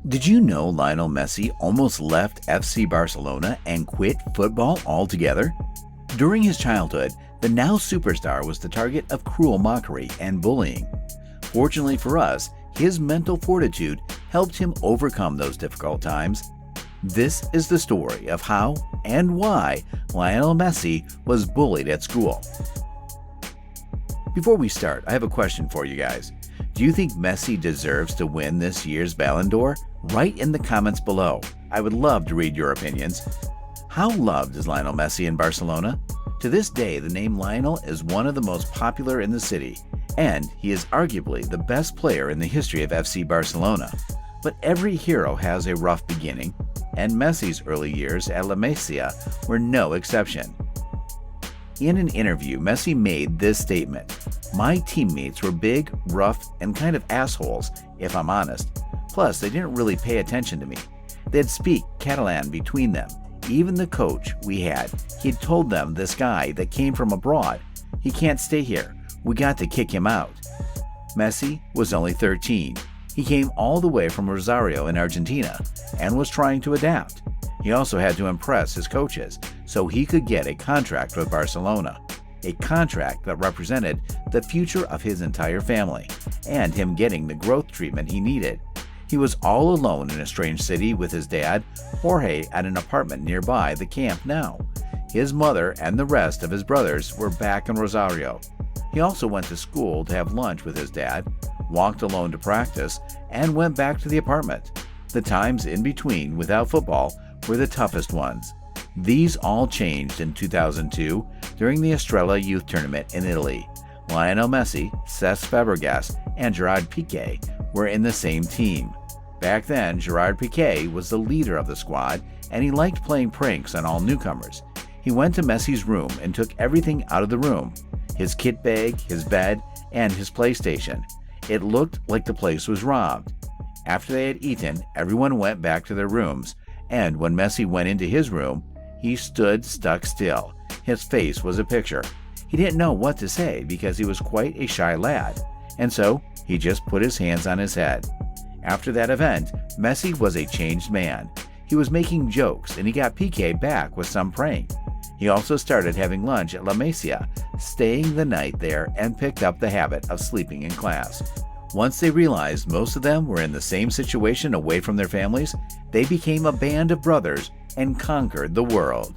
Did you know Lionel Messi almost left FC Barcelona and quit football altogether? During his childhood, the now superstar was the target of cruel mockery and bullying. Fortunately for us, his mental fortitude helped him overcome those difficult times. This is the story of how and why Lionel Messi was bullied at school. Before we start, I have a question for you guys. Do you think Messi deserves to win this year's Ballon d'Or? Write in the comments below. I would love to read your opinions. How loved is Lionel Messi in Barcelona? To this day, the name Lionel is one of the most popular in the city, and he is arguably the best player in the history of FC Barcelona. But every hero has a rough beginning, and Messi's early years at La Masia were no exception. In an interview, Messi made this statement: "My teammates were big, rough, and kind of assholes, if I'm honest. Plus, they didn't really pay attention to me. They'd speak Catalan between them. Even the coach we had, he'd told them this guy that came from abroad, he can't stay here. We got to kick him out." Messi was only 13. He came all the way from Rosario in Argentina and was trying to adapt. He also had to impress his coaches so he could get a contract with Barcelona, a contract that represented the future of his entire family and him getting the growth treatment he needed. He was all alone in a strange city with his dad, Jorge, at an apartment nearby the Camp Nou. His mother and the rest of his brothers were back in Rosario. He also went to school to have lunch with his dad, walked alone to practice, and went back to the apartment. The times in between without football were the toughest ones. These all changed in 2002 during the Estrella Youth Tournament in Italy. Lionel Messi, Cesc Fabregas, and Gerard Piqué were in the same team. Back then, Gerard Piqué was the leader of the squad, and he liked playing pranks on all newcomers. He went to Messi's room and took everything out of the room: his kit bag, his bed, and his PlayStation. It looked like the place was robbed. After they had eaten, everyone went back to their rooms, and when Messi went into his room, he stood stuck still. His face was a picture. He didn't know what to say because he was quite a shy lad, and so he just put his hands on his head. After that event, Messi was a changed man. He was making jokes, and he got Piqué back with some prank. He also started having lunch at La Masia, staying the night there, and picked up the habit of sleeping in class. Once they realized most of them were in the same situation away from their families, they became a band of brothers and conquered the world.